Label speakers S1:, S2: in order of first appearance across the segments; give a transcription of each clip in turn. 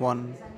S1: 1.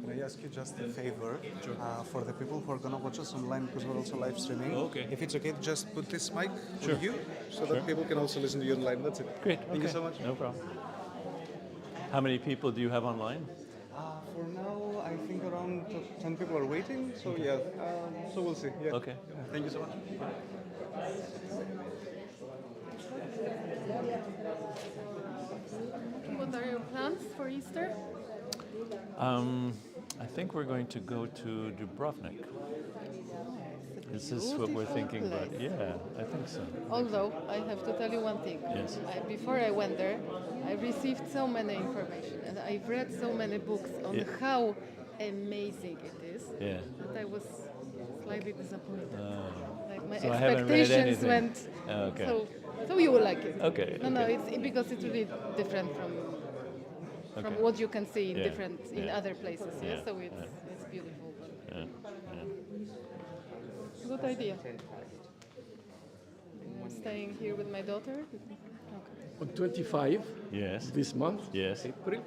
S1: Can I ask you just a favor? Sure. For the people who are going to watch us online, because we're also live streaming, if it's okay, just put this mic with you so that people can also listen to you online. That's it.
S2: Great.
S1: Thank you so much.
S2: No problem. How many people do you have online?
S1: For now, I think around 10 people are waiting. So yeah, so we'll see. Yeah.
S2: Okay.
S1: Thank you so much.
S3: What are your plans for Easter?
S2: I think we're going to go to Dubrovnik. Is this what we're thinking about? Yeah, I think so.
S3: Although, I have to tell you one thing.
S2: Yes.
S3: Before I went there, I received so many information and I've read so many books on how amazing it is that I was slightly disappointed. Like my
S2: So I haven't read
S3: expectations
S2: anything.
S3: went.
S2: Okay.
S3: So you will like it.
S2: Okay.
S3: No, it's because it's really different from what you can see in in other places. Yeah. So it's beautiful. But good idea. I'm staying here with my daughter. Okay.
S4: On 25 this month, April,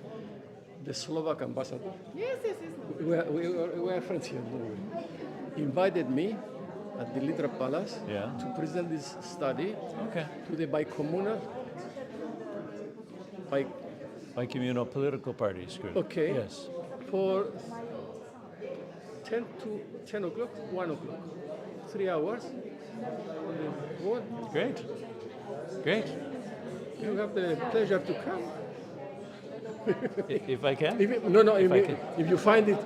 S4: the Slovak ambassador,
S3: Yes.
S4: we are friends here in Norway, invited me at the Litra Palace to present this study to the bicommunal
S2: Bicommunal political parties group.
S4: Okay.
S2: Yes.
S4: For 10 o'clock, 1 o'clock, 3 hours.
S2: Great. Great.
S4: You have the pleasure to come.
S2: If I can?
S4: If you find it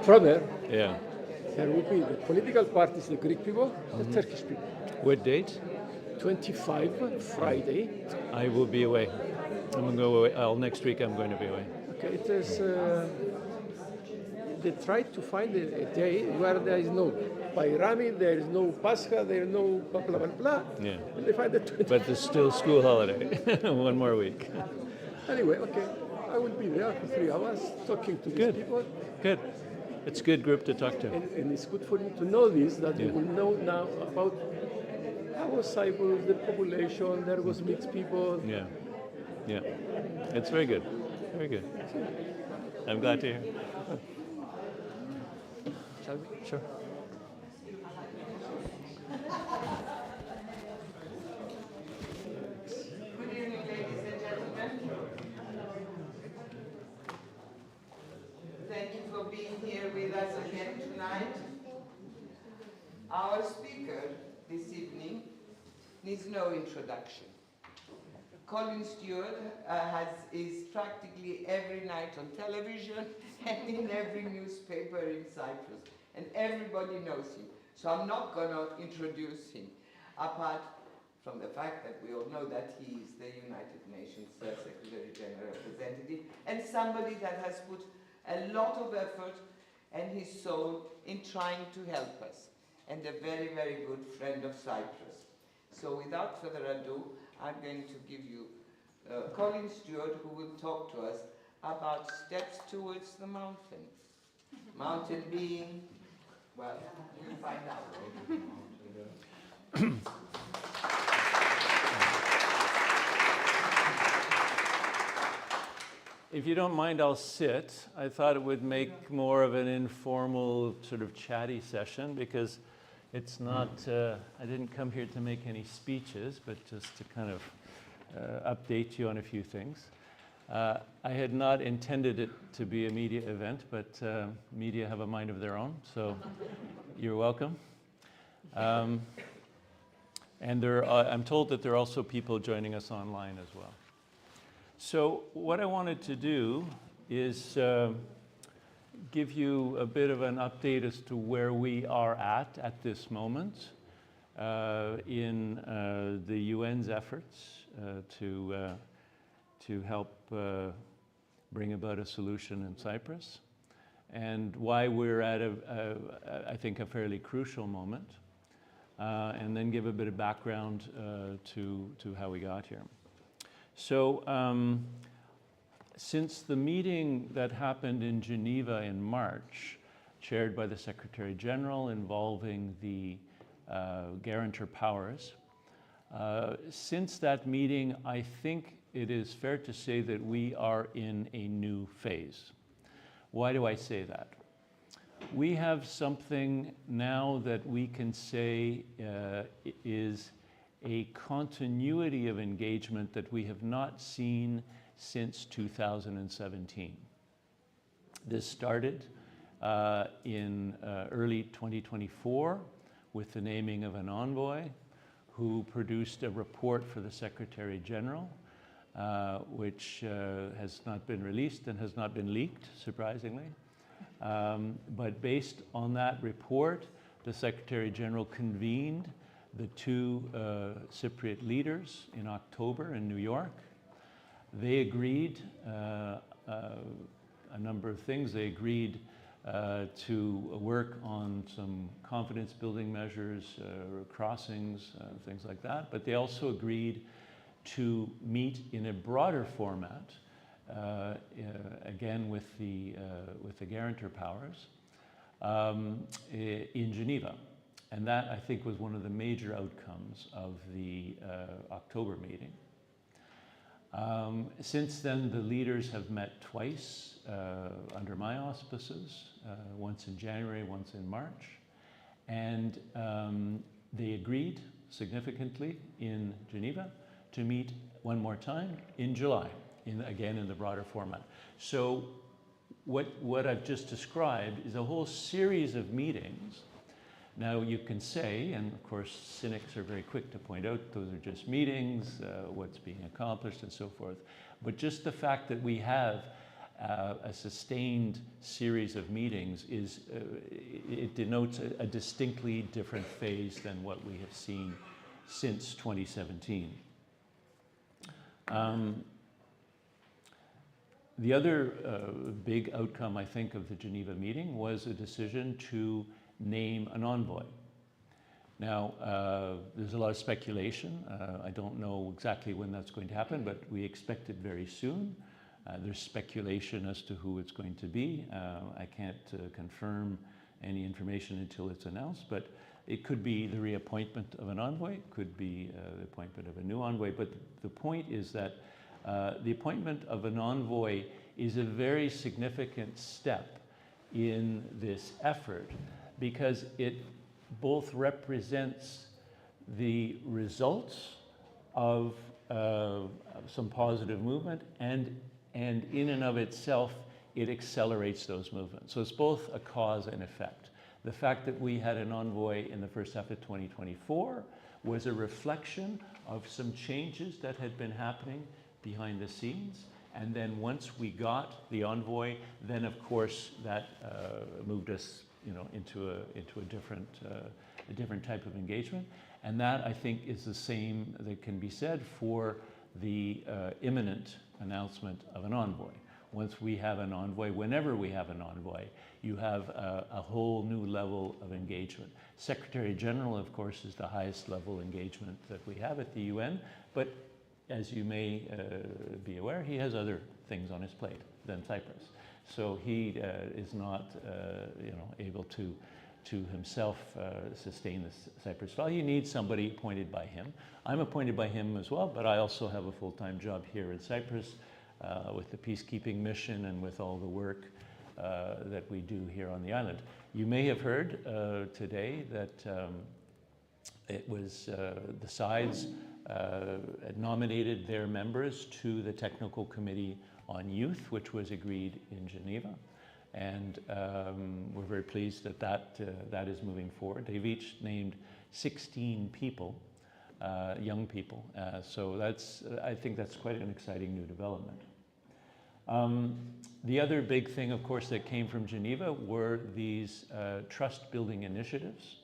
S4: proper,
S2: Yeah.
S4: there will be the political parties, the Greek people, the Turkish people.
S2: What date?
S4: 25, Friday.
S2: I will be away. I'm going to go away. Next week I'm going to be away.
S4: Okay, it is. They tried to find a day where there is no Bayrami, there is no Pascha, there is no blah blah blah blah.
S2: Yeah.
S4: And they find the 20.
S2: But there's still school holiday. One more week.
S4: Anyway, okay, I will be there for 3 hours talking to these people.
S2: Good. It's a good group to talk to.
S4: And it's good for you to know this, that you will know now about how was Cyprus, the population, there was mixed people.
S2: Yeah. Yeah. It's very good. Very good. I'm glad to hear.
S4: Shall we?
S2: Sure.
S5: Good evening, ladies and gentlemen. Thank you for being here with us again tonight. Our speaker this evening needs no introduction. Colin Stewart is practically every night on television and in every newspaper in Cyprus, and everybody knows him. So I'm not going to introduce him, apart from the fact that we all know that he is the United Nations Secretary General representative, and somebody that has put a lot of effort and his soul in trying to help us, and a very, very good friend of Cyprus. So without further ado, I'm going to give you Colin Stewart, who will talk to us about steps towards the mountain. Mountain being, well, we'll find out.
S2: If you don't mind, I'll sit. I thought it would make more of an informal, sort of chatty session, because it's not, I didn't come here to make any speeches, but just to kind of update you on a few things. I had not intended it to be a media event, but media have a mind of their own, so you're welcome. And I'm told that there are also people joining us online as well. So what I wanted to do is give you a bit of an update as to where we are at this moment in the UN's efforts to help bring about a solution in Cyprus, and why we're at I think a fairly crucial moment, and then give a bit of background to how we got here. So since the meeting that happened in Geneva in March, chaired by the Secretary General, involving the guarantor powers, since that meeting, I think it is fair to say that we are in a new phase. Why do I say that? We have something now that we can say is a continuity of engagement that we have not seen since 2017. This started in early 2024 with the naming of an envoy who produced a report for the Secretary General, which has not been released and has not been leaked, surprisingly. But based on that report, the Secretary General convened the two Cypriot leaders in October in New York. They agreed a number of things. They agreed to work on some confidence building measures, crossings, things like that. But they also agreed to meet in a broader format, again with the guarantor powers, in Geneva. And that, I think, was one of the major outcomes of the October meeting. Since then, the leaders have met twice under my auspices, once in January, once in March. And they agreed significantly in Geneva to meet one more time in July, again in the broader format. So what I've just described is a whole series of meetings. Now you can say, and of course cynics are very quick to point out, those are just meetings, what's being accomplished and so forth. But just the fact that we have a sustained series of meetings it denotes a distinctly different phase than what we have seen since 2017. The other big outcome, I think, of the Geneva meeting was a decision to name an envoy. Now, there's a lot of speculation. I don't know exactly when that's going to happen, but we expect it very soon. There's speculation as to who it's going to be. I can't confirm any information until it's announced, but it could be the reappointment of an envoy, it could be the appointment of a new envoy, but the point is that the appointment of an envoy is a very significant step in this effort, because it both represents the results of some positive movement, and in and of itself, it accelerates those movements. So it's both a cause and effect. The fact that we had an envoy in the first half of 2024 was a reflection of some changes that had been happening behind the scenes. And then once we got the envoy, then of course that moved us, into a different type of engagement. And that, I think, is the same that can be said for the imminent announcement of an envoy. Once we have an envoy, whenever we have an envoy, you have a whole new level of engagement. Secretary General, of course, is the highest level engagement that we have at the UN, but as you may be aware, he has other things on his plate than Cyprus. So he is not, able to himself sustain the Cyprus file. You need somebody appointed by him. I'm appointed by him as well, but I also have a full-time job here in Cyprus with the peacekeeping mission and with all the work that we do here on the island. You may have heard today that it was the sides nominated their members to the Technical Committee on Youth, which was agreed in Geneva. And we're very pleased that that is moving forward. They've each named 16 people, young people. So I think that's quite an exciting new development. The other big thing, of course, that came from Geneva were these trust-building initiatives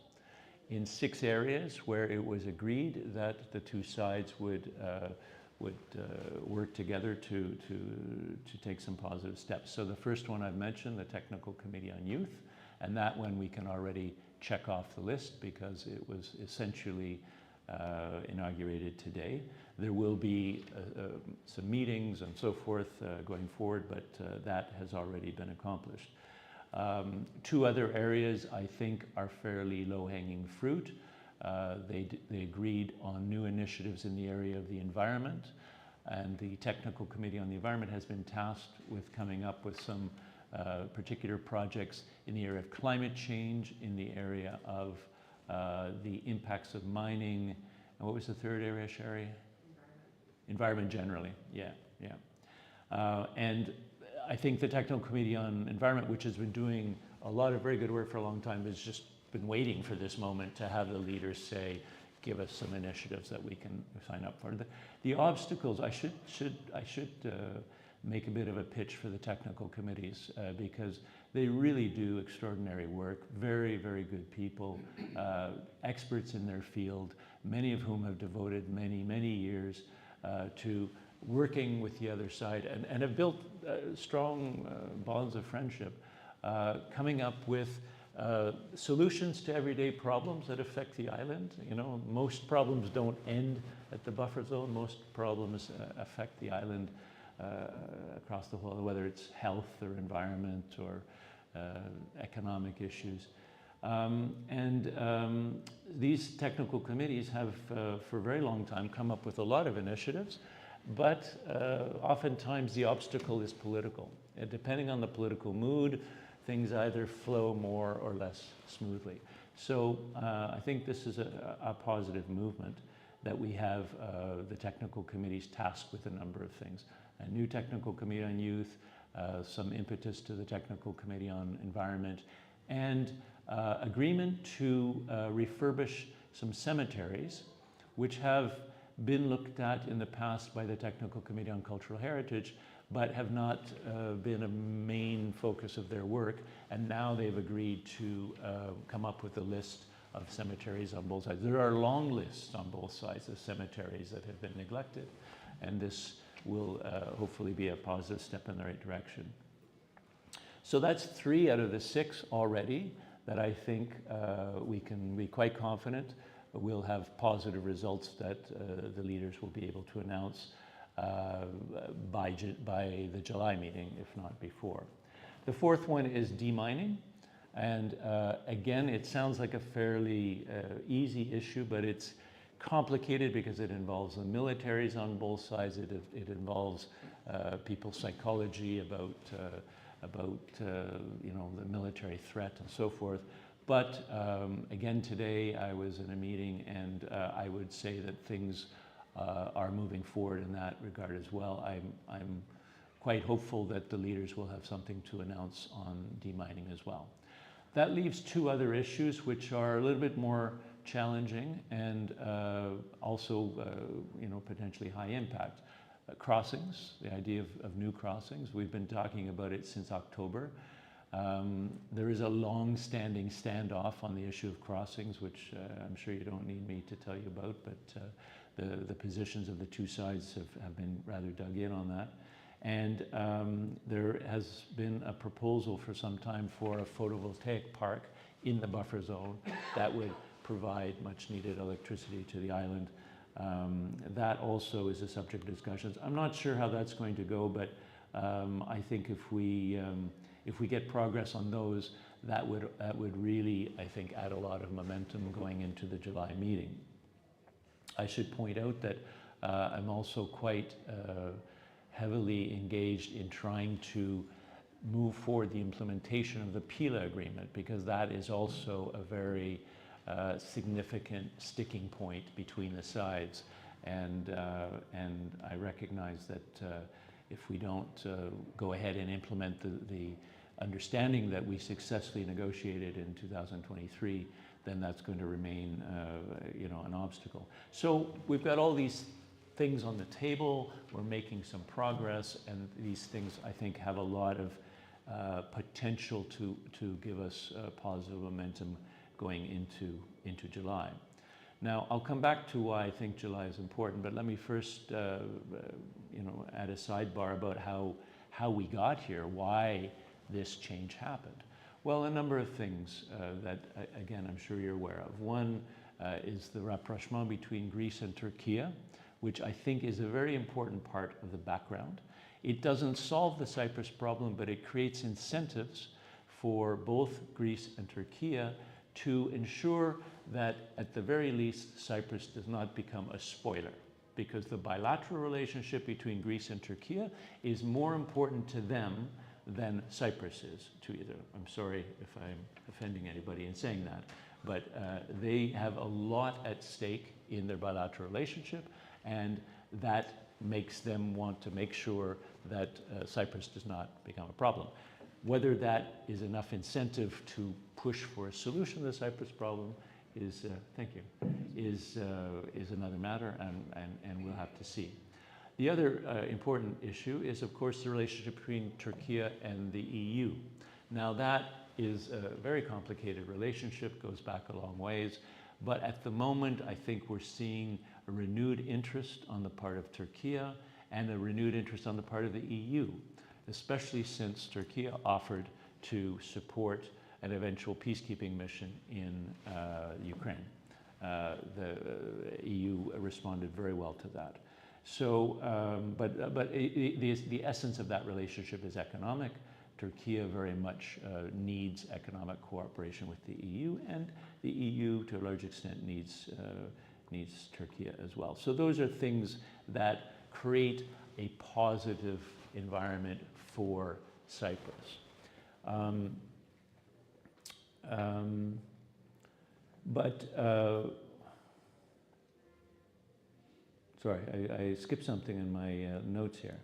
S2: in 6 areas where it was agreed that the two sides would work together to take some positive steps. So the first one I've mentioned, the Technical Committee on Youth, and that one we can already check off the list because it was essentially inaugurated today. There will be some meetings and so forth going forward, but that has already been accomplished. 2 other areas I think are fairly low-hanging fruit. They agreed on new initiatives in the area of the environment, and the Technical Committee on the Environment has been tasked with coming up with some particular projects in the area of climate change, in the area of the impacts of mining, and what was the third area, Sherry? Environment generally, yeah. And I think the Technical Committee on Environment, which has been doing a lot of very good work for a long time, has just been waiting for this moment to have the leaders say, give us some initiatives that we can sign up for. The obstacles, I should make a bit of a pitch for the technical committees because they really do extraordinary work, very, very good people, experts in their field, many of whom have devoted many, many years to working with the other side and have built strong bonds of friendship, coming up with solutions to everyday problems that affect the island. Most problems don't end at the buffer zone. Most problems affect the island across the whole, whether it's health or environment or economic issues. These technical committees have, for a very long time, come up with a lot of initiatives, but oftentimes the obstacle is political. Depending on the political mood, things either flow more or less smoothly. So I think this is a positive movement that we have the technical committees tasked with a number of things. A new technical committee on youth, some impetus to the technical committee on environment, and agreement to refurbish some cemeteries which have been looked at in the past by the Technical Committee on Cultural Heritage, but have not been a main focus of their work. And now they've agreed to come up with a list of cemeteries on both sides. There are long lists on both sides of cemeteries that have been neglected. And this will hopefully be a positive step in the right direction. So that's 3 out of the 6 already that I think we can be quite confident we'll have positive results that the leaders will be able to announce by the July meeting, if not before. The 4th one is demining. And again, it sounds like a fairly easy issue, but it's complicated because it involves the militaries on both sides. It involves people's psychology about the military threat and so forth. But again, today I was in a meeting, and I would say that things are moving forward in that regard as well. I'm quite hopeful that the leaders will have something to announce on demining as well. That leaves two other issues which are a little bit more challenging and also potentially high impact. Crossings, the idea of new crossings. We've been talking about it since October. There is a long-standing standoff on the issue of crossings, which I'm sure you don't need me to tell you about, but the positions of the two sides have been rather dug in on that. And there has been a proposal for some time for a photovoltaic park in the buffer zone that would provide much needed electricity to the island. That also is a subject of discussions. I'm not sure how that's going to go, but I think if we get progress on those, that would really, I think, add a lot of momentum going into the July meeting. I should point out that I'm also quite heavily engaged in trying to move forward the implementation of the PILA agreement, because that is also a very significant sticking point between the sides. And I recognize that if we don't go ahead and implement the understanding that we successfully negotiated in 2023, then that's going to remain an obstacle. So we've got all these things on the table, we're making some progress, and these things, I think, have a lot of potential to give us positive momentum going into July. Now, I'll come back to why I think July is important, but let me first add a sidebar about how we got here, why this change happened. Well, a number of things that, again, I'm sure you're aware of. One is the rapprochement between Greece and Turkey, which I think is a very important part of the background. It doesn't solve the Cyprus problem, but it creates incentives for both Greece and Turkey to ensure that, at the very least, Cyprus does not become a spoiler, because the bilateral relationship between Greece and Turkey is more important to them than Cyprus is to either. I'm sorry if I'm offending anybody in saying that, but they have a lot at stake in their bilateral relationship, and that makes them want to make sure that Cyprus does not become a problem. Whether that is enough incentive to push for a solution to the Cyprus problem is, is another matter, and we'll have to see. The other important issue is, of course, the relationship between Turkey and the EU. Now, that is a very complicated relationship, goes back a long ways, but at the moment, I think we're seeing a renewed interest on the part of Turkey and a renewed interest on the part of the EU, especially since Turkey offered to support an eventual peacekeeping mission in Ukraine. The EU responded very well to that. So, but the essence of that relationship is economic. Turkey very much needs economic cooperation with the EU, and the EU, to a large extent, needs Turkey as well. So those are things that create a positive environment for Cyprus. Sorry, I skipped something in my notes here.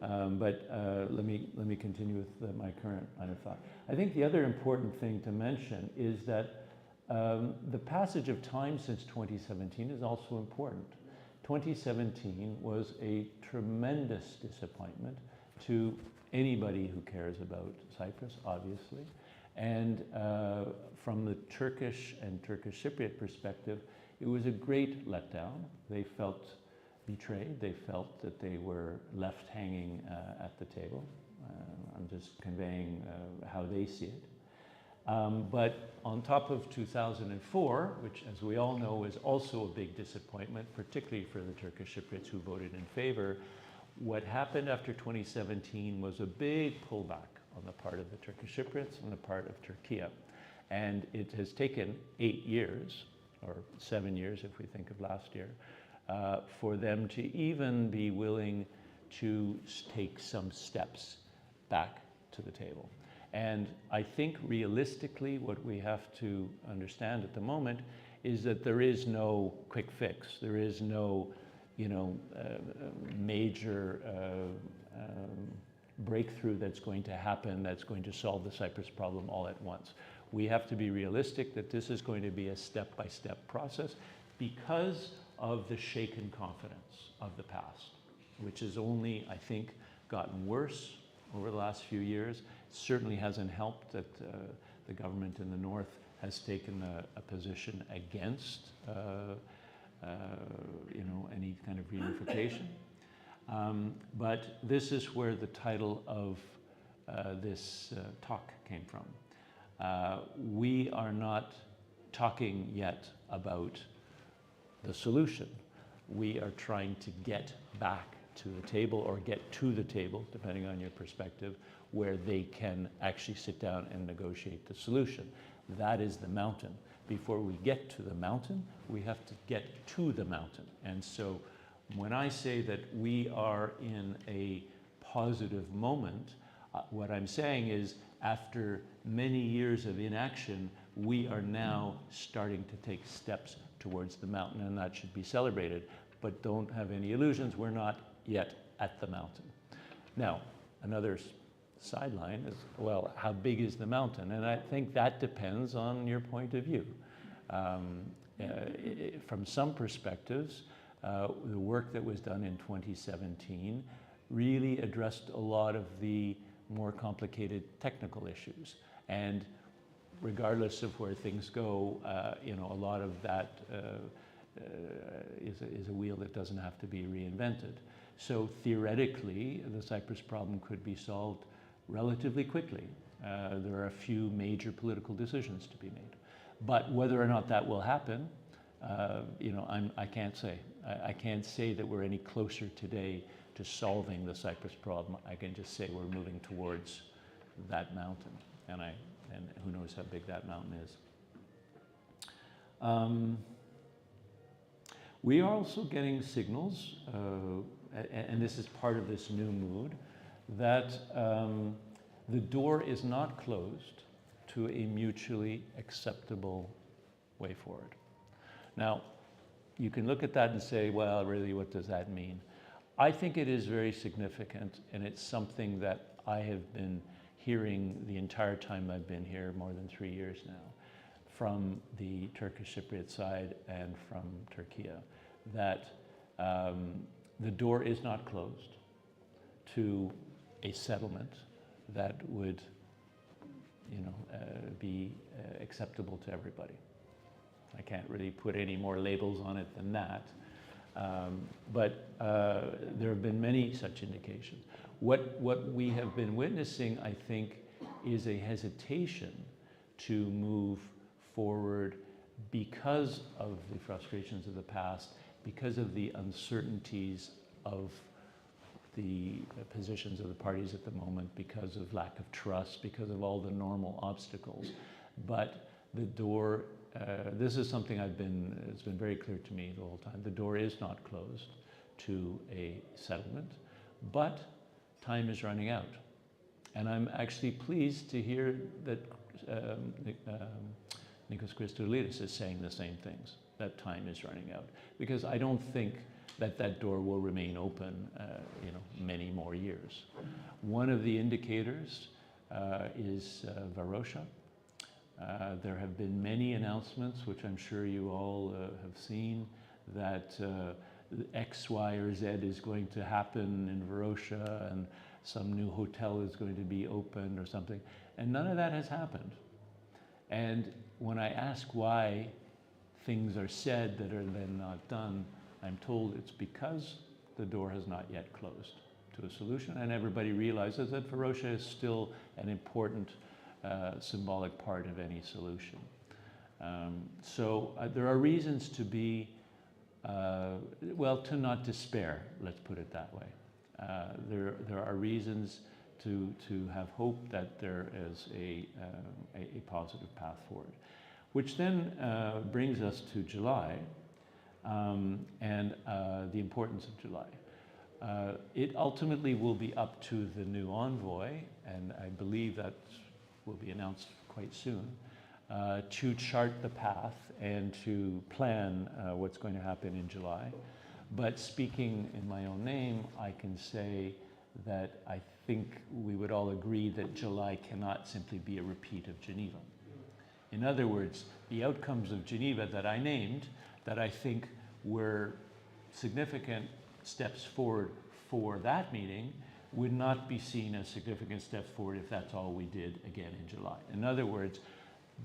S2: Let me continue with my current line of thought. I think the other important thing to mention is that the passage of time since 2017 is also important. 2017 was a tremendous disappointment to anybody who cares about Cyprus, obviously. And from the Turkish and Turkish Cypriot perspective, it was a great letdown. They felt betrayed. They felt that they were left hanging at the table. I'm just conveying how they see it. But on top of 2004, which, as we all know, is also a big disappointment, particularly for the Turkish Cypriots who voted in favor, what happened after 2017 was a big pullback on the part of the Turkish Cypriots, on the part of Turkey. And it has taken 8 years, or 7 years if we think of last year, for them to even be willing to take some steps back to the table. And I think realistically what we have to understand at the moment is that there is no quick fix. There is no, major breakthrough that's going to happen that's going to solve the Cyprus problem all at once. We have to be realistic that this is going to be a step-by-step process because of the shaken confidence of the past, which has only, I think, gotten worse over the last few years. It certainly hasn't helped that the government in the north has taken a position against any kind of reunification. But this is where the title of this talk came from. We are not talking yet about the solution. We are trying to get back to the table, or get to the table, depending on your perspective, where they can actually sit down and negotiate the solution. That is the mountain. Before we get to the mountain, we have to get to the mountain. And so when I say that we are in a positive moment, what I'm saying is after many years of inaction, we are now starting to take steps towards the mountain, and that should be celebrated. But don't have any illusions, we're not yet at the mountain. Now, another sideline is, well, how big is the mountain? And I think that depends on your point of view. From some perspectives, the work that was done in 2017 really addressed a lot of the more complicated technical issues. And regardless of where things go, a lot of that is a wheel that doesn't have to be reinvented. So theoretically, the Cyprus problem could be solved relatively quickly. There are a few major political decisions to be made. But whether or not that will happen, I can't say. I can't say that we're any closer today to solving the Cyprus problem. I can just say we're moving towards that mountain, and who knows how big that mountain is. We are also getting signals, and this is part of this new mood, that the door is not closed to a mutually acceptable way forward. Now, you can look at that and say, well, really, what does that mean? I think it is very significant, and it's something that I have been hearing the entire time I've been here, more than 3 years now, from the Turkish Cypriot side and from Turkey, that the door is not closed to a settlement that would, be acceptable to everybody. I can't really put any more labels on it than that. But there have been many such indications. What we have been witnessing, I think, is a hesitation to move forward because of the frustrations of the past, because of the uncertainties of the positions of the parties at the moment, because of lack of trust, because of all the normal obstacles. But the door, this is something it's been very clear to me the whole time. The door is not closed to a settlement, but time is running out. And I'm actually pleased to hear that Nikos Christodoulidis is saying the same things, that time is running out. Because I don't think that door will remain open, many more years. One of the indicators is Varosha. There have been many announcements, which I'm sure you all have seen, that X, Y, or Z is going to happen in Varosha, and some new hotel is going to be opened or something. And none of that has happened. And when I ask why things are said that are then not done, I'm told it's because the door has not yet closed to a solution, and everybody realizes that Varosha is still an important symbolic part of any solution. So there are reasons to be, to not despair, let's put it that way. There are reasons to have hope that there is a positive path forward. Which then brings us to July, and the importance of July. It ultimately will be up to the new envoy, and I believe that will be announced quite soon, to chart the path and to plan what's going to happen in July. But speaking in my own name, I can say that I think we would all agree that July cannot simply be a repeat of Geneva. In other words, the outcomes of Geneva that I named, that I think were significant steps forward for that meeting, would not be seen as significant steps forward if that's all we did again in July. In other words,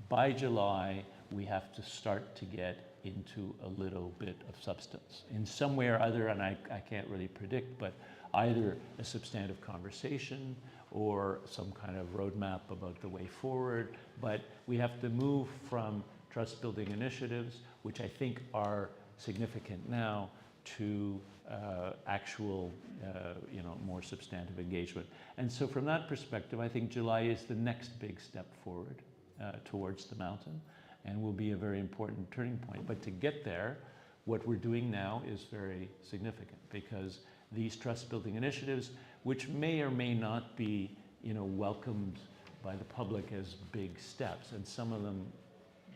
S2: by July, we have to start to get into a little bit of substance in some way or other, and I can't really predict, but either a substantive conversation or some kind of roadmap about the way forward. But we have to move from trust-building initiatives, which I think are significant now, to actual, more substantive engagement. And so from that perspective, I think July is the next big step forward towards the mountain, and will be a very important turning point. But to get there, what we're doing now is very significant, because these trust-building initiatives, which may or may not be, welcomed by the public as big steps, and some of them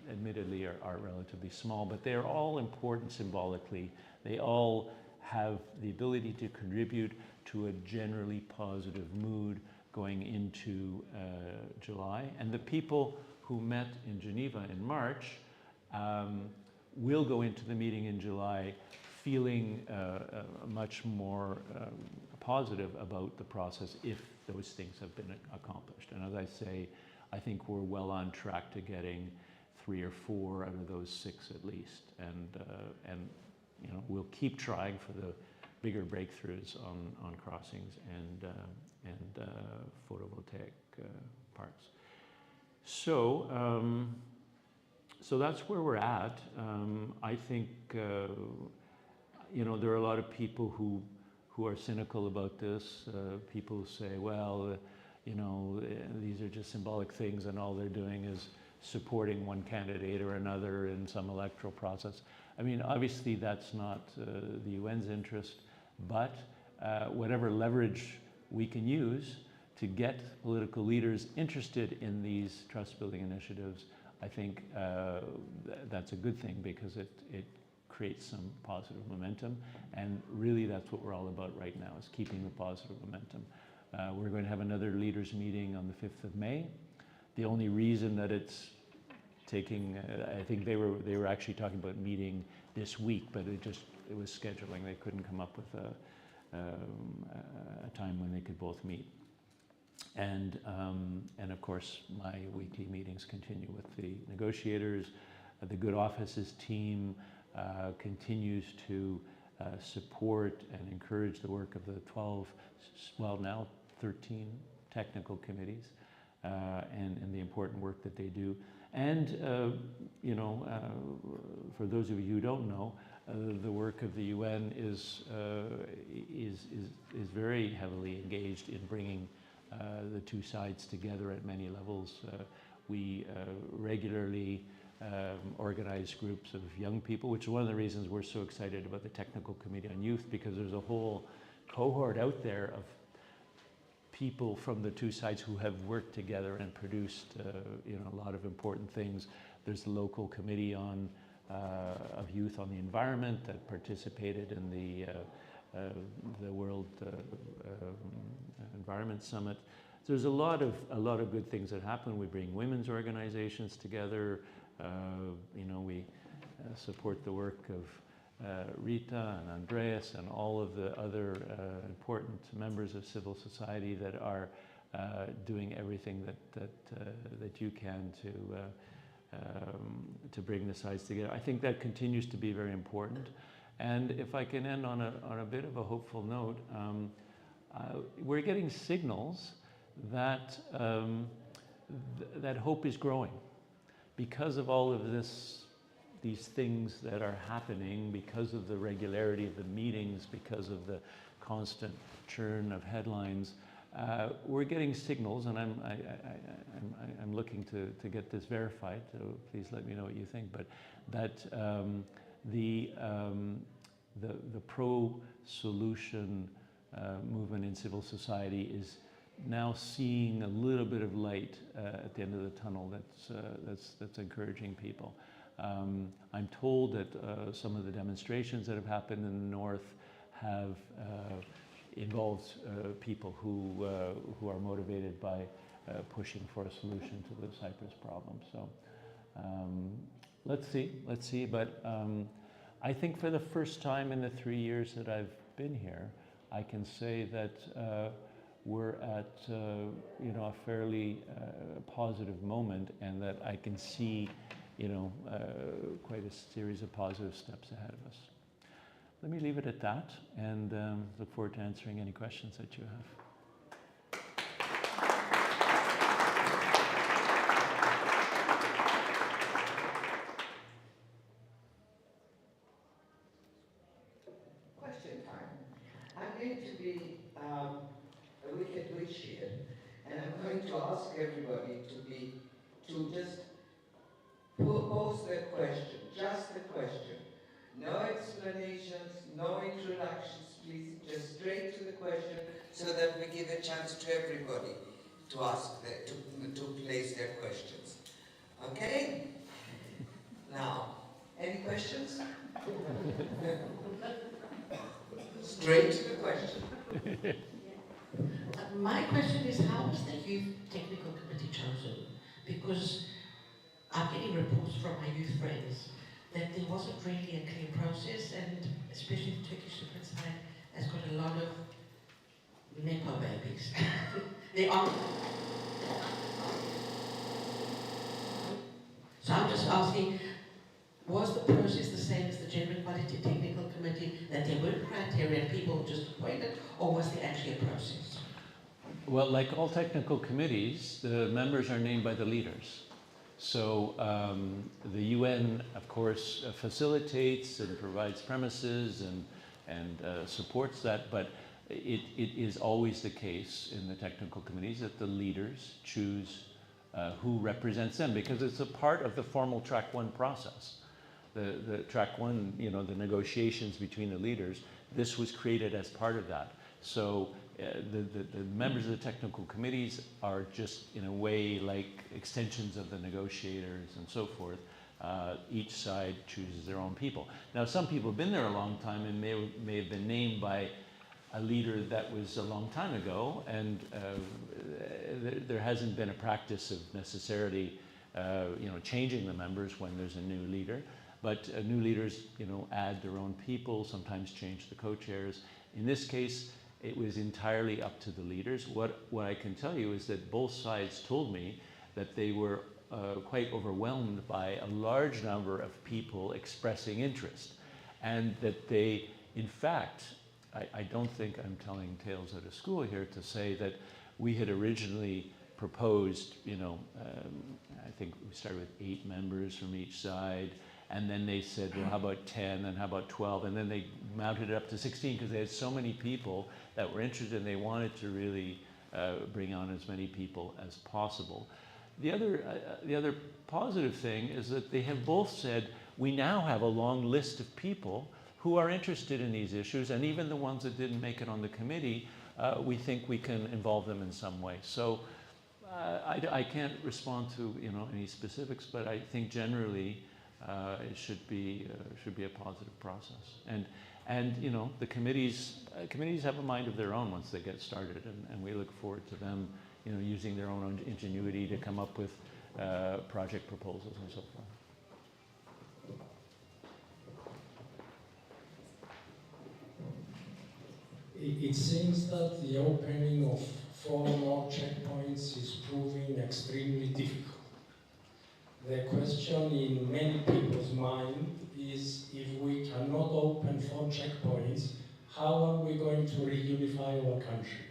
S2: admittedly are relatively small, but they're all important symbolically. They all have the ability to contribute to a generally positive mood going into July. And the people who met in Geneva in March will go into the meeting in July feeling much more positive about the process if those things have been accomplished. And as I say, I think we're well on track to getting 3 or 4 out of those 6 at least. And we'll keep trying for the bigger breakthroughs on crossings and photovoltaic parks. So that's where we're at. I think there are a lot of people who are cynical about this. People who say, well, these are just symbolic things, and all they're doing is supporting one candidate or another in some electoral process. I mean, obviously that's not the UN's interest, but whatever leverage we can use to get political leaders interested in these trust-building initiatives, I think that's a good thing, because it creates some positive momentum. And really that's what we're all about right now, is keeping the positive momentum. We're going to have another leaders meeting on the 5th of May. The only reason that it's taking, I think they were actually talking about meeting this week, but it was scheduling. They couldn't come up with a time when they could both meet. And of course, my weekly meetings continue with the negotiators. The Good Offices team continues to support and encourage the work of the 12, well now 13 technical committees, and the important work that they do. And for those of you who don't know, the work of the UN is very heavily engaged in bringing the two sides together at many levels. We regularly organize groups of young people, which is one of the reasons we're so excited about the Technical Committee on Youth, because there's a whole cohort out there of people from the two sides who have worked together and produced a lot of important things. There's the local committee of youth on the environment that participated in the World Environment Summit. So there's a lot of good things that happen. We bring women's organizations together. We support the work of Rita and Andreas and all of the other important members of civil society that are doing everything that you can to bring the sides together. I think that continues to be very important. And if I can end on a bit of a hopeful note, we're getting signals that that hope is growing because of all of these things that are happening, because of the regularity of the meetings, because of the constant churn of headlines. We're getting signals, and I'm looking to get this verified, so please let me know what you think, but that the pro-solution movement in civil society is now seeing a little bit of light at the end of the tunnel that's encouraging people. I'm told that some of the demonstrations that have happened in the north have involved people who are motivated by pushing for a solution to the Cyprus problem. So Let's see. But I think for the first time in the 3 years that I've been here, I can say that we're at a fairly positive moment, and that I can see quite a series of positive steps ahead of us. Let me leave it at that, and look forward to answering any questions that you have.
S5: Question time. I'm going to be a wicked witch here, and I'm going to ask everybody to just pose their question, just the question. No explanations, no introductions, please, just straight to the question, so that we give a chance to everybody to ask to place their questions. Okay? Now, any questions? Straight to the question.
S6: My question is, how was the youth technical committee chosen? Because I'm getting reports from my youth friends that there wasn't really a clear process, and especially the Turkish Cyprus side has got a lot of Nepo babies. They are. So I'm just asking, was the process the same as the Gender Equality Technical Committee, that there were criteria and people were just appointed, or was there actually a process?
S2: Well, like all technical committees, the members are named by the leaders. So the UN, of course, facilitates and provides premises and supports that, but it is always the case in the technical committees that the leaders choose who represents them, because it's a part of the formal track 1 process. The track 1, the negotiations between the leaders, this was created as part of that. So the members of the technical committees are just, in a way, like extensions of the negotiators and so forth. Each side chooses their own people. Now, some people have been there a long time and may have been named by a leader that was a long time ago, and there hasn't been a practice of necessarily changing the members when there's a new leader. But new leaders, add their own people, sometimes change the co-chairs. In this case, it was entirely up to the leaders. What I can tell you is that both sides told me that they were quite overwhelmed by a large number of people expressing interest, and that they, in fact, I don't think I'm telling tales out of school here to say that we had originally proposed, I think we started with 8 members from each side, and then they said, well, how about 10, and how about 12, and then they mounted it up to 16 because they had so many people that were interested, and they wanted to really bring on as many people as possible. The other positive thing is that they have both said, we now have a long list of people who are interested in these issues, and even the ones that didn't make it on the committee, we think we can involve them in some way. So I can't respond to any specifics, but I think generally it should be a positive process. And the committees have a mind of their own once they get started, and we look forward to them using their own ingenuity to come up with project proposals and so forth.
S7: It seems that the opening of 4 more checkpoints is proving extremely difficult. The question in many people's mind is, if we cannot open 4 checkpoints, how are we going to reunify our country?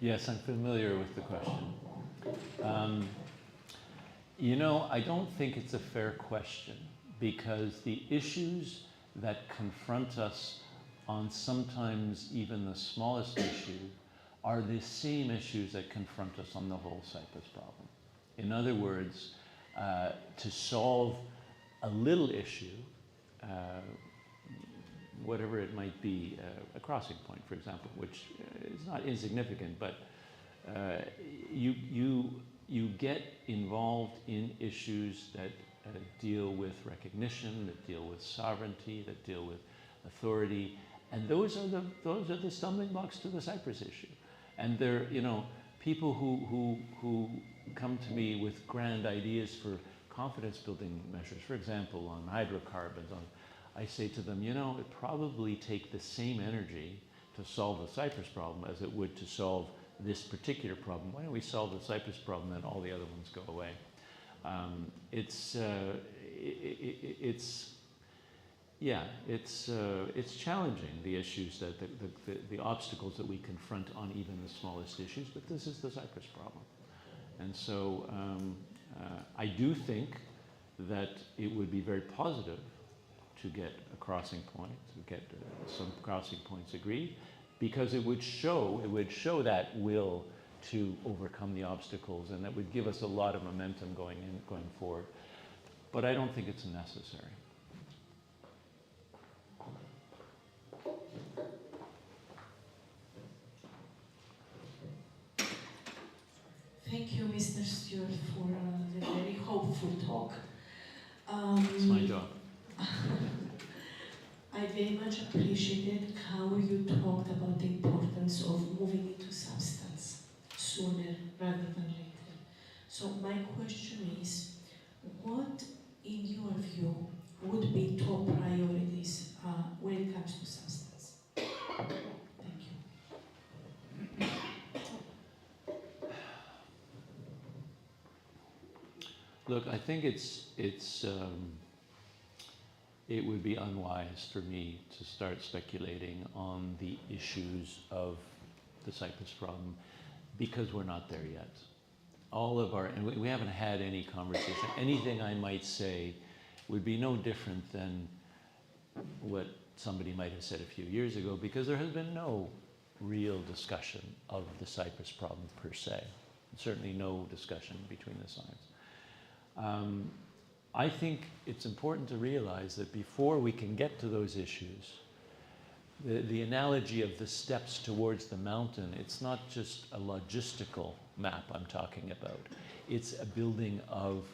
S2: Yes, I'm familiar with the question. I don't think it's a fair question, because the issues that confront us on sometimes even the smallest issue are the same issues that confront us on the whole Cyprus problem. In other words, to solve a little issue, whatever it might be, a crossing point, for example, which is not insignificant, but you get involved in issues that deal with recognition, that deal with sovereignty, that deal with authority, and those are the stumbling blocks to the Cyprus issue. And they're people who come to me with grand ideas for confidence building measures, for example, on hydrocarbons, I say to them, you know, it probably take the same energy to solve the Cyprus problem as it would to solve this particular problem. Why don't we solve the Cyprus problem and all the other ones go away? It's challenging, the issues that the obstacles that we confront on even the smallest issues, but this is the Cyprus problem. And so I do think that it would be very positive to get a crossing point, to get some crossing points agreed, because it would show that will to overcome the obstacles, and that would give us a lot of momentum going forward. But I don't think it's necessary.
S6: Thank you, Mr. Stewart, for the very hopeful talk.
S2: It's my job.
S6: I very much appreciated how you talked about the importance of moving into substance sooner rather than later. So my question is, what, in your view, would be top priorities when it comes to substance? Thank you.
S2: Look, I think it would be unwise for me to start speculating on the issues of the Cyprus problem, because we're not there yet. And we haven't had any conversation. Anything I might say would be no different than what somebody might have said a few years ago, because there has been no real discussion of the Cyprus problem per se. Certainly no discussion between the sides. I think it's important to realize that before we can get to those issues, the analogy of the steps towards the mountain, it's not just a logistical map I'm talking about. It's a building of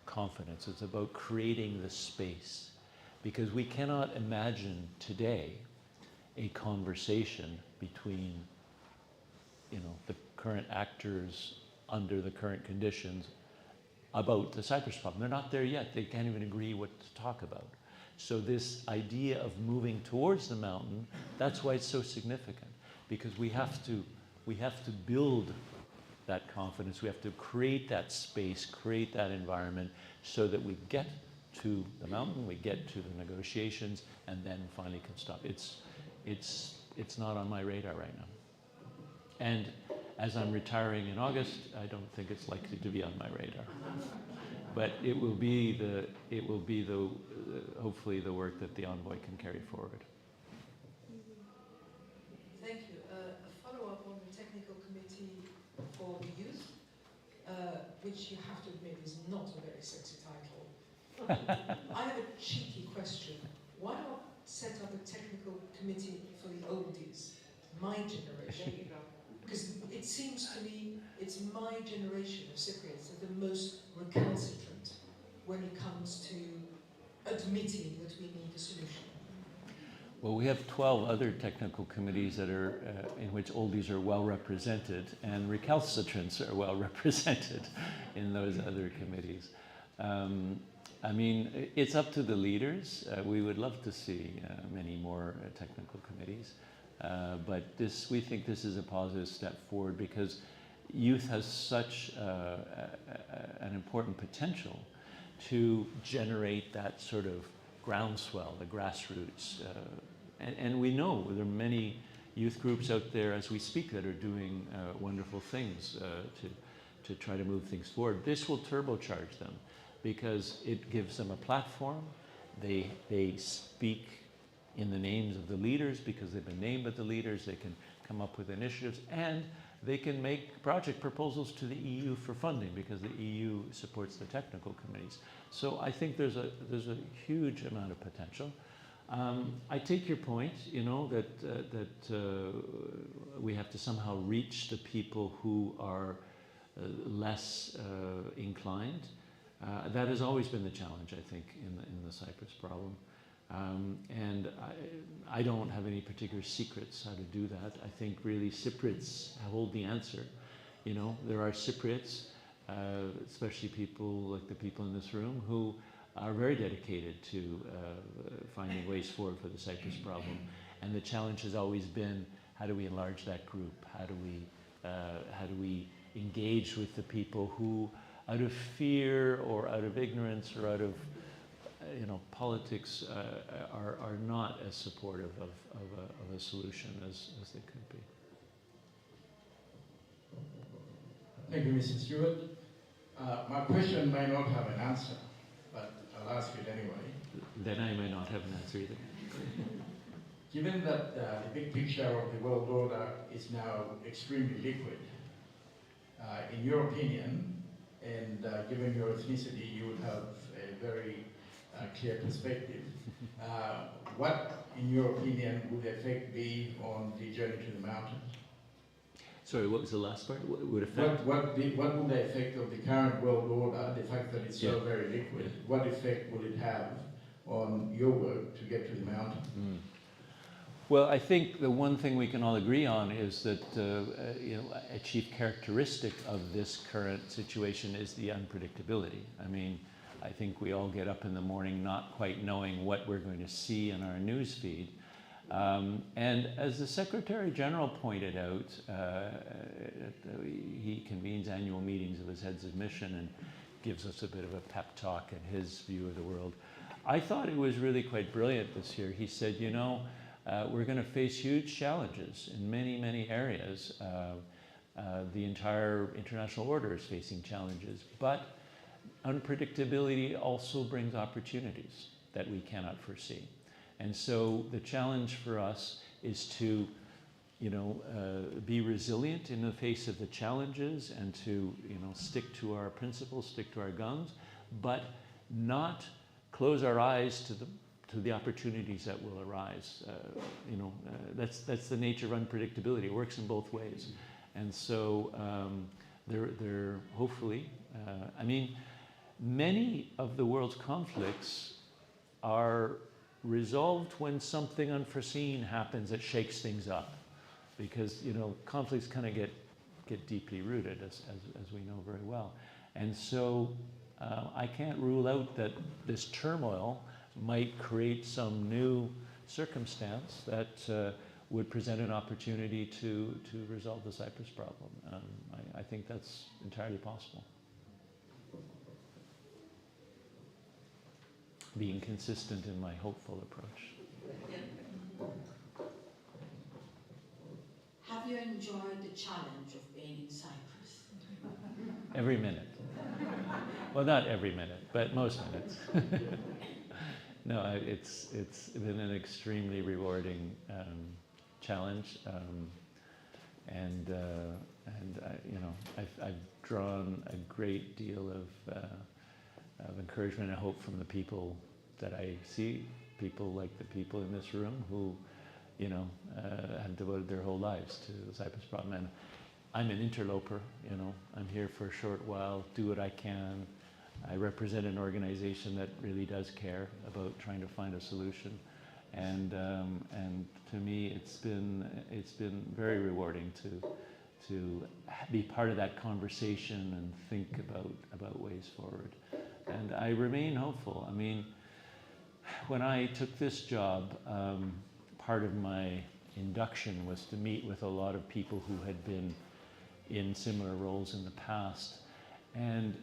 S2: confidence. It's about creating the space. Because we cannot imagine today a conversation between, you know, the current actors under the current conditions about the Cyprus problem. They're not there yet. They can't even agree what to talk about. So this idea of moving towards the mountain, that's why it's so significant, because we have to build that confidence. We have to create that space, create that environment, so that we get to the mountain, we get to the negotiations, and then finally can stop. It's not on my radar right now. And as I'm retiring in August, I don't think it's likely to be on my radar. But it will be hopefully the work that the envoy can carry forward.
S8: Thank you. A follow-up on the technical committee for the youth, which you have to admit is not a very sexy title. I have a cheeky question. Why not set up a technical committee for the oldies, my generation? Because it seems to me it's my generation of Cypriots that are the most recalcitrant when it comes to admitting that we need a solution.
S2: Well, we have 12 other technical committees that are in which oldies are well represented, and recalcitrants are well represented in those other committees. I mean, it's up to the leaders. We would love to see many more technical committees. But we think this is a positive step forward, because youth has such an important potential to generate that sort of groundswell, the grassroots. And we know there are many youth groups out there as we speak that are doing wonderful things to try to move things forward. This will turbocharge them, because it gives them a platform. They speak in the names of the leaders, because they've been named as the leaders. They can come up with initiatives, and they can make project proposals to the EU for funding, because the EU supports the technical committees. So I think there's a huge amount of potential. I take your point, you know, that we have to somehow reach the people who are less inclined. That has always been the challenge, I think, in the Cyprus problem. And I don't have any particular secrets how to do that. I think really Cypriots hold the answer. You know, there are Cypriots especially people like the people in this room who are very dedicated to finding ways forward for the Cyprus problem. And the challenge has always been, how do we enlarge that group? How do we engage with the people who, out of fear or out of ignorance or out of politics, are not as supportive of a solution as they could be.
S9: Thank you, Mr. Stewart. My question may not have an answer, but I'll ask it anyway.
S2: Then I may not have an answer either.
S9: Given that the big picture of the world order is now extremely liquid, in your opinion, and given your ethnicity, you would have a very clear perspective. What, in your opinion, would the effect be on the journey to the mountains?
S2: Sorry, what was the last part? What would affect?
S9: What would the effect of the current world order, the fact that it's so very liquid, what effect will it have on your work to get to the mountain?
S2: Well, I think the one thing we can all agree on is that a chief characteristic of this current situation is the unpredictability. I mean, I think we all get up in the morning not quite knowing what we're going to see in our news feed. And as the Secretary General pointed out, he convenes annual meetings of his heads of mission and gives us a bit of a pep talk in his view of the world. I thought it was really quite brilliant this year. He said, we're going to face huge challenges in many, many areas. The entire international order is facing challenges, but unpredictability also brings opportunities that we cannot foresee. And so the challenge for us is to, be resilient in the face of the challenges and to, stick to our principles, stick to our guns, but not close our eyes to the opportunities that will arise. That's the nature of unpredictability. It works in both ways. And so they're hopefully, many of the world's conflicts are resolved when something unforeseen happens that shakes things up, because conflicts kind of get deeply rooted, as we know very well. And so I can't rule out that this turmoil might create some new circumstance that would present an opportunity to resolve the Cyprus problem. I think that's entirely possible. Being consistent in my hopeful approach.
S6: Have you enjoyed the challenge of being in Cyprus?
S2: Every minute. Well, not every minute, but most minutes. No, it's been an extremely rewarding challenge, I've drawn a great deal of encouragement and hope from the people that I see, people like the people in this room who, have devoted their whole lives to the Cyprus problem. And I'm an interloper, I'm here for a short while, do what I can. I represent an organization that really does care about trying to find a solution. And to me, it's been very rewarding to be part of that conversation and think about ways forward. And I remain hopeful. I mean, when I took this job, part of my induction was to meet with a lot of people who had been in similar roles in the past. And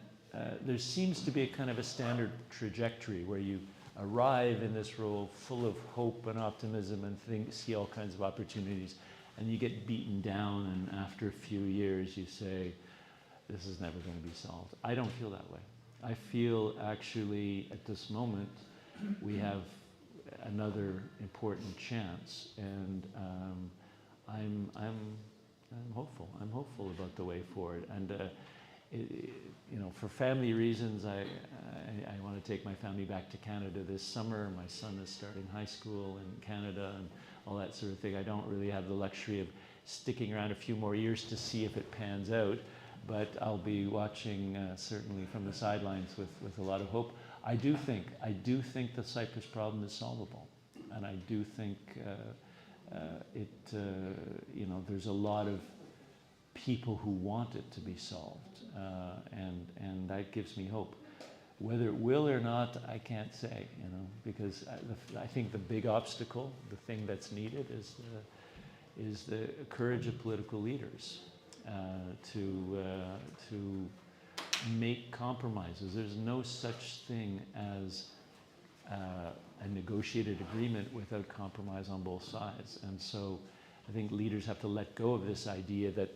S2: there seems to be a kind of a standard trajectory where you arrive in this role full of hope and optimism and see all kinds of opportunities, and you get beaten down, and after a few years you say, this is never going to be solved. I don't feel that way. I feel actually at this moment we have another important chance, and I'm hopeful. I'm hopeful about the way forward. And for family reasons, I want to take my family back to Canada this summer. My son is starting high school in Canada and all that sort of thing. I don't really have the luxury of sticking around a few more years to see if it pans out, but I'll be watching certainly from the sidelines with a lot of hope. I do think the Cyprus problem is solvable, and I do think there's a lot of people who want it to be solved, and that gives me hope. Whether it will or not, I can't say, because I think the big obstacle, the thing that's needed, is the courage of political leaders to make compromises. There's no such thing as a negotiated agreement without compromise on both sides, and so I think leaders have to let go of this idea that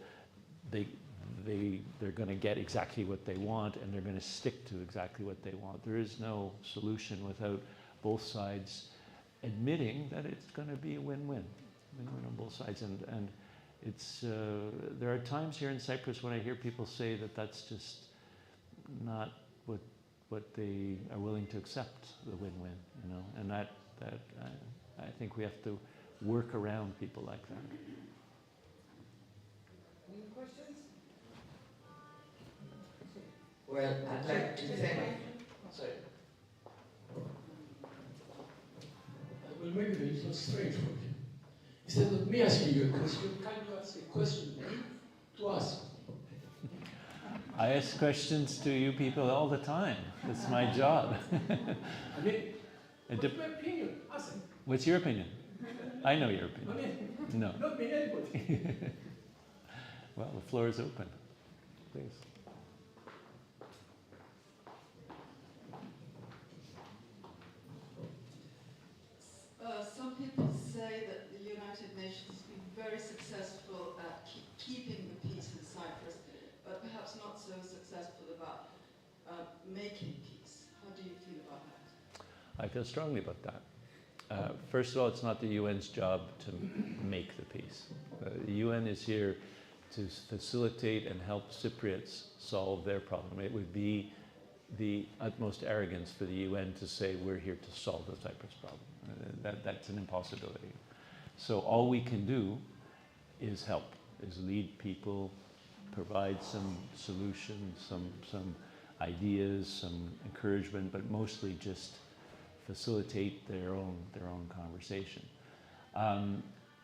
S2: they're going to get exactly what they want and they're going to stick to exactly what they want. There is no solution without both sides admitting that it's going to be a win-win on both sides. And it's there are times here in Cyprus when I hear people say that that's just not what they are willing to accept, the win-win, and that I think we have to work around people like that.
S5: Any questions? Well, I'd like to thank. Sorry.
S7: Well, maybe it's not strange for you. Instead of me asking you a question, can you ask a question to us?
S2: I ask questions to you people all the time. It's my job.
S7: I mean, what's my opinion? Ask me.
S2: What's your opinion? I know your opinion.
S7: I mean,
S2: No.
S7: not me, anybody.
S2: Well, the floor is open. Please.
S10: Some people say that the United Nations has been very successful at keeping the peace in Cyprus, but perhaps not so successful about making peace. How do you feel about that?
S2: I feel strongly about that. First of all, it's not the UN's job to make the peace. The UN is here to facilitate and help Cypriots solve their problem. It would be the utmost arrogance for the UN to say we're here to solve the Cyprus problem. That's an impossibility. So all we can do is help, is lead people, provide some solutions, some ideas, some encouragement, but mostly just facilitate their own conversation.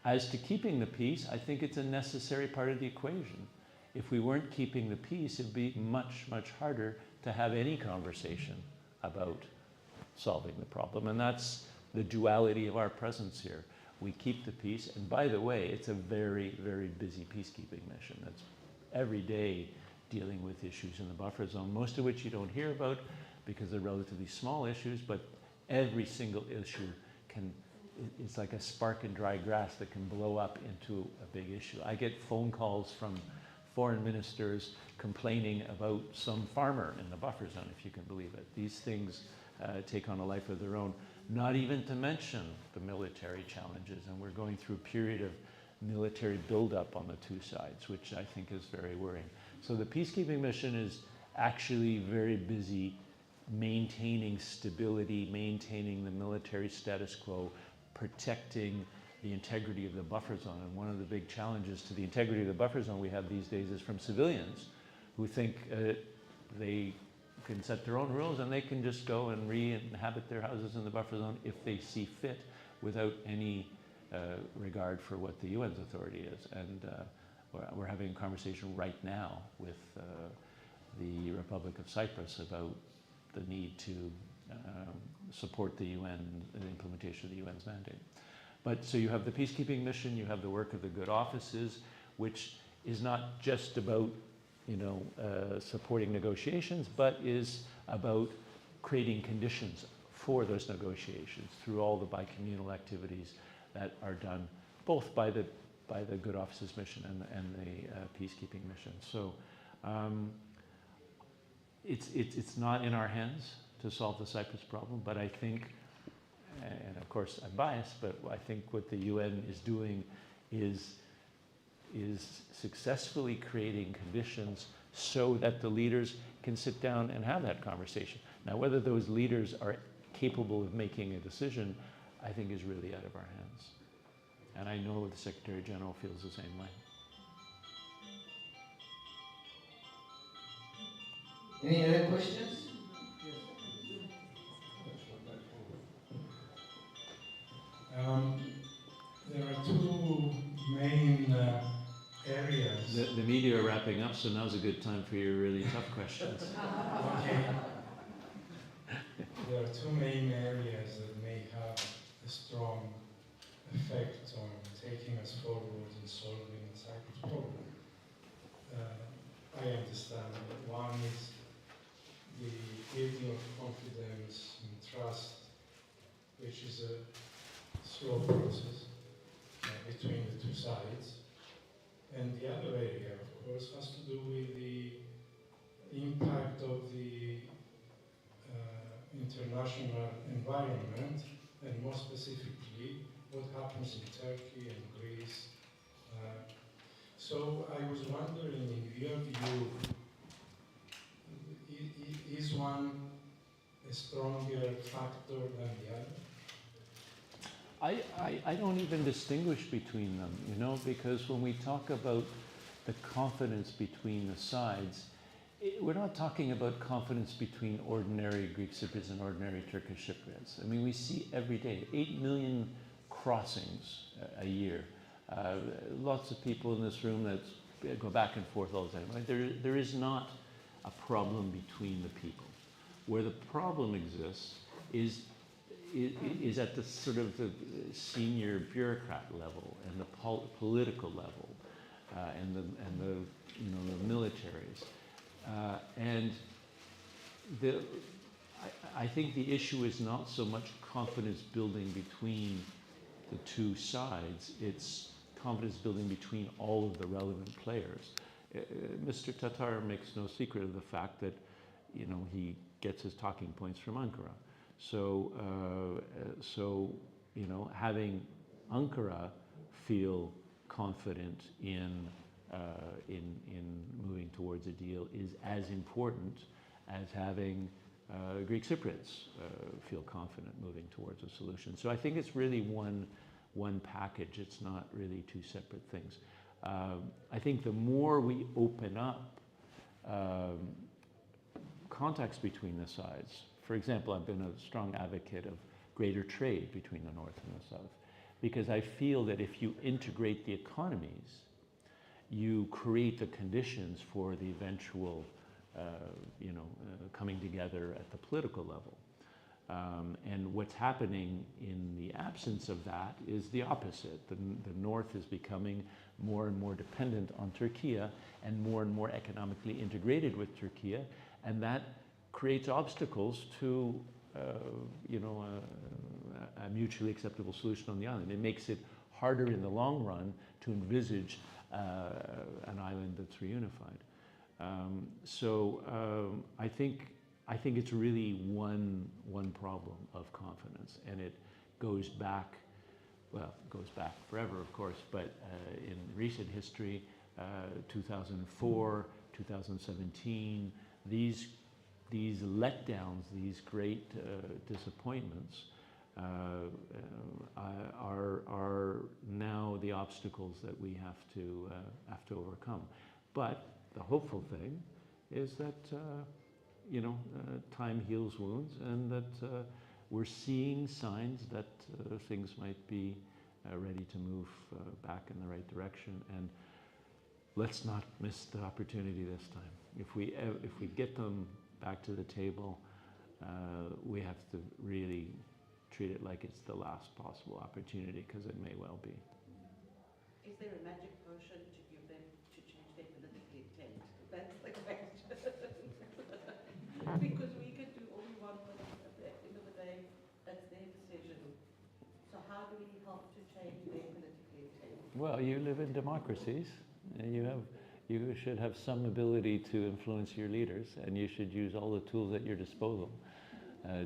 S2: As to keeping the peace, I think it's a necessary part of the equation. If we weren't keeping the peace, it'd be much, much harder to have any conversation about solving the problem. And that's the duality of our presence here. We keep the peace, and by the way, it's a very, very busy peacekeeping mission. That's every day dealing with issues in the buffer zone, most of which you don't hear about because they're relatively small issues, but every single issue it's like a spark in dry grass that can blow up into a big issue. I get phone calls from foreign ministers complaining about some farmer in the buffer zone, if you can believe it. These things take on a life of their own, not even to mention the military challenges. And we're going through a period of military buildup on the two sides, which I think is very worrying. So the peacekeeping mission is actually very busy maintaining stability, maintaining the military status quo, protecting the integrity of the buffer zone. And one of the big challenges to the integrity of the buffer zone we have these days is from civilians who think they can set their own rules and they can just go and re-inhabit their houses in the buffer zone if they see fit without any regard for what the UN's authority is. And we're having a conversation right now with the Republic of Cyprus about the need to support the UN and the implementation of the UN's mandate. But so you have the peacekeeping mission, you have the work of the good offices, which is not just about supporting negotiations, but is about creating conditions for those negotiations through all the bicommunal activities that are done both by the good offices mission and the peacekeeping mission. So it's not in our hands to solve the Cyprus problem, but I think, and of course I'm biased, but I think what the UN is doing is successfully creating conditions so that the leaders can sit down and have that conversation. Now, whether those leaders are capable of making a decision, I think is really out of our hands. And I know the Secretary General feels the same way.
S5: Any other questions?
S7: There are two main areas.
S2: the media are wrapping up, so now's a good time for your really tough questions.
S7: Okay. There are two main areas that may have a strong effect on taking us forward in solving the Cyprus problem. I understand that one is the building of confidence and trust, which is a slow process between the two sides. And the other area, of course, has to do with the impact of the international environment, and more specifically, what happens in Turkey and Greece. So I was wondering, in your view, is one a stronger factor than the other?
S2: I don't even distinguish between them, you know, because when we talk about the confidence between the sides, we're not talking about confidence between ordinary Greek Cypriots and ordinary Turkish Cypriots. I mean, we see every day 8 million crossings a year. Lots of people in this room that go back and forth all the time. Right? There is not a problem between the people. Where the problem exists is at the sort of the senior bureaucrat level and the political level and the you know the militaries. And I think the issue is not so much confidence building between the two sides, it's confidence building between all of the relevant players. Mr. Tatar makes no secret of the fact that, you know, he gets his talking points from Ankara. So, you know, having Ankara feel confident in moving towards a deal is as important as having Greek Cypriots feel confident moving towards a solution. So I think it's really one package. It's not really two separate things. I think the more we open up contacts between the sides, for example, I've been a strong advocate of greater trade between the North and the South, because I feel that if you integrate the economies, you create the conditions for the eventual, coming together at the political level. And what's happening in the absence of that is the opposite. The North is becoming more and more dependent on Turkey and more economically integrated with Turkey, and that creates obstacles to a mutually acceptable solution on the island. It makes it harder in the long run to envisage an island that's reunified. I think it's really one problem of confidence, and it goes back forever, of course, but in recent history, 2004, 2017, these letdowns, these great disappointments are now the obstacles that we have to overcome. But the hopeful thing is that time heals wounds, and that we're seeing signs that things might be ready to move back in the right direction. And let's not miss the opportunity this time. If we get them back to the table, we have to really treat it like it's the last possible opportunity, because it may well be.
S6: Is there a magic potion to give them to change their political intent? That's the question. Because we can do all we want, but at the end of the day, that's their decision. So how do we help to change their political intent?
S2: Well, you live in democracies, and you should have some ability to influence your leaders, and you should use all the tools at your disposal.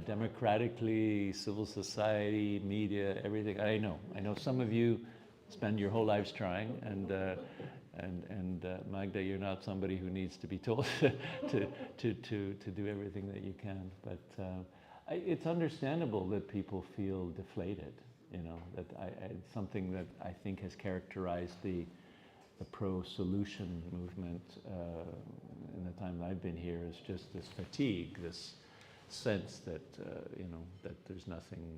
S2: Democratically, civil society, media, everything. I know some of you spend your whole lives trying, and Magda, you're not somebody who needs to be told to do everything that you can. But it's understandable that people feel deflated. That it's something that I think has characterized the pro-solution movement in the time that I've been here, is just this fatigue, this sense that that there's nothing,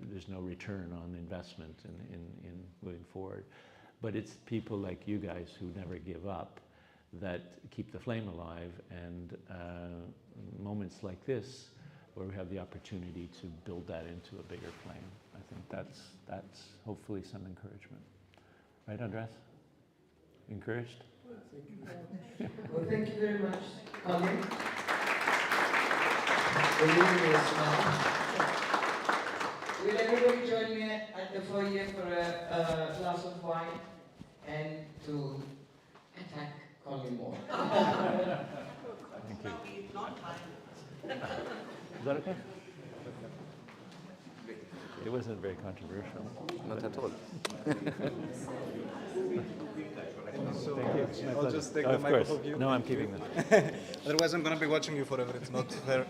S2: there's no return on investment in moving forward. But it's people like you guys who never give up that keep the flame alive, and moments like this where we have the opportunity to build that into a bigger flame. I think that's hopefully some encouragement. Right, Andres? Encouraged?
S5: Well, thank you very much, Colin. The meeting is now. Will everybody join me at the foyer for a glass of wine and to attack Colin more?
S2: Thank you. Is that okay? It wasn't very controversial.
S11: Not at all.
S1: So
S2: Thank you.
S1: I'll just take
S2: Oh,
S1: the
S2: of
S1: mic
S2: course.
S1: off of you.
S2: No, I'm keeping this.
S1: Otherwise, I'm going to be watching you forever. It's not fair.